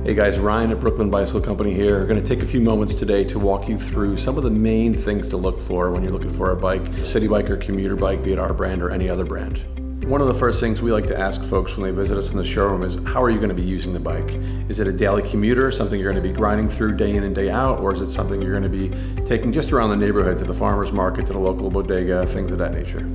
Hey guys, Ryan at Brooklyn Bicycle Company here. We're going to take a few moments today to walk you through some of the main things to look for when you're looking for a bike, city bike or commuter bike, be it our brand or any other brand. One of the first things we like to ask folks when they visit us in the showroom is, how are you going to be using the bike? Is it a daily commuter, something you're going to be grinding through day in and day out, or is it something you're going to be taking just around the neighborhood to the farmer's market, to the local bodega, things of that nature?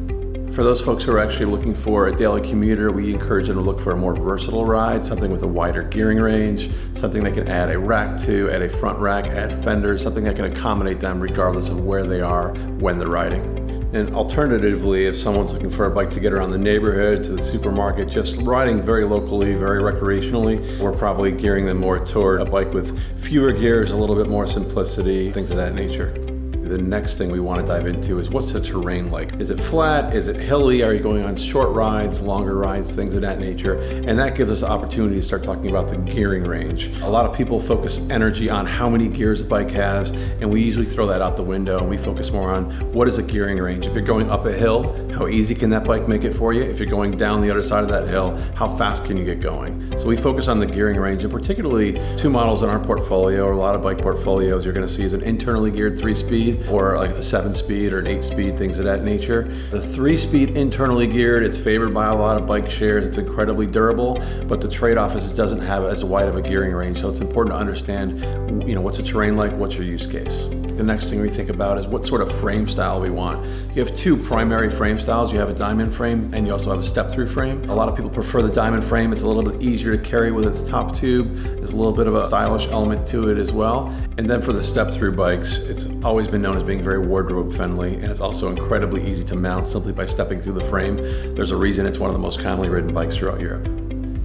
For those folks who are actually looking for a daily commuter, we encourage them to look for a more versatile ride, something with a wider gearing range, something they can add a rack to, add a front rack, add fenders, something that can accommodate them regardless of where they are when they're riding. And alternatively, if someone's looking for a bike to get around the neighborhood, to the supermarket, just riding very locally, very recreationally, we're probably gearing them more toward a bike with fewer gears, a little bit more simplicity, things of that nature. The next thing we want to dive into is, what's the terrain like? Is it flat? Is it hilly? Are you going on short rides, longer rides, things of that nature? And that gives us the opportunity to start talking about the gearing range. A lot of people focus energy on how many gears a bike has, and we usually throw that out the window and we focus more on what is a gearing range. If you're going up a hill, how easy can that bike make it for you? If you're going down the other side of that hill, how fast can you get going? So we focus on the gearing range, and particularly two models in our portfolio, or a lot of bike portfolios you're going to see, is an internally geared 3-speed, or like a 7-speed or an 8-speed, things of that nature. The 3-speed internally geared, it's favored by a lot of bike shares. It's incredibly durable, but the trade-off is it doesn't have as wide of a gearing range. So it's important to understand, what's the terrain like, what's your use case. The next thing we think about is what sort of frame style we want. You have two primary frame styles. You have a diamond frame and you also have a step-through frame. A lot of people prefer the diamond frame. It's a little bit easier to carry with its top tube. There's a little bit of a stylish element to it as well. And then for the step-through bikes, it's always been known as being very wardrobe friendly, and it's also incredibly easy to mount simply by stepping through the frame. There's a reason it's one of the most commonly ridden bikes throughout Europe.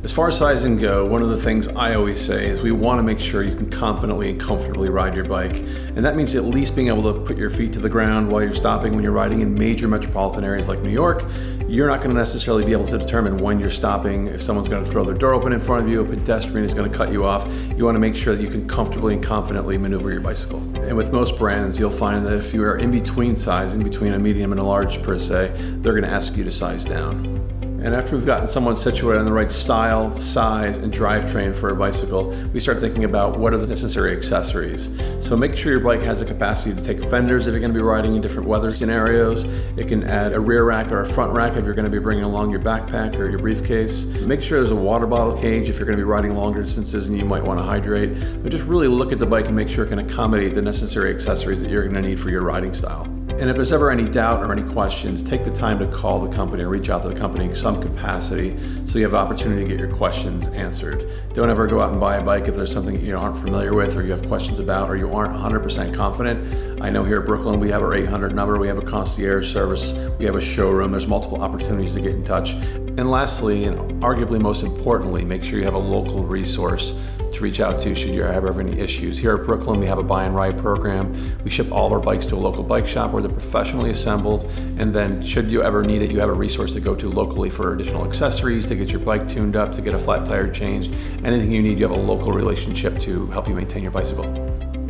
As far as sizing go, one of the things I always say is we want to make sure you can confidently and comfortably ride your bike. And that means at least being able to put your feet to the ground while you're stopping. When you're riding in major metropolitan areas like New York, you're not going to necessarily be able to determine when you're stopping. If someone's going to throw their door open in front of you, a pedestrian is going to cut you off. You want to make sure that you can comfortably and confidently maneuver your bicycle. And with most brands, you'll find that if you are in between sizing, between a medium and a large per se, they're going to ask you to size down. And after we've gotten someone situated on the right style, size, and drivetrain for a bicycle, we start thinking about what are the necessary accessories. So make sure your bike has the capacity to take fenders if you're going to be riding in different weather scenarios. It can add a rear rack or a front rack if you're going to be bringing along your backpack or your briefcase. Make sure there's a water bottle cage if you're going to be riding longer distances and you might want to hydrate. But just really look at the bike and make sure it can accommodate the necessary accessories that you're going to need for your riding style. And if there's ever any doubt or any questions, take the time to call the company or reach out to the company in some capacity so you have the opportunity to get your questions answered. Don't ever go out and buy a bike if there's something that you aren't familiar with or you have questions about or you aren't 100% confident. I know here at Brooklyn we have our 800 number, we have a concierge service, we have a showroom, there's multiple opportunities to get in touch. And lastly, and arguably most importantly, make sure you have a local resource to reach out to should you ever have any issues. Here at Brooklyn, we have a buy and ride program. We ship all of our bikes to a local bike shop where they're professionally assembled, and then should you ever need it, you have a resource to go to locally for additional accessories, to get your bike tuned up, to get a flat tire changed. Anything you need, you have a local relationship to help you maintain your bicycle.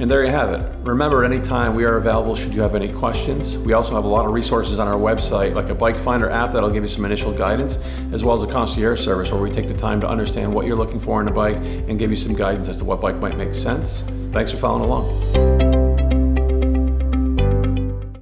And there you have it. Remember, at any time we are available should you have any questions. We also have a lot of resources on our website, like a Bike Finder app that'll give you some initial guidance, as well as a concierge service where we take the time to understand what you're looking for in a bike and give you some guidance as to what bike might make sense. Thanks for following along.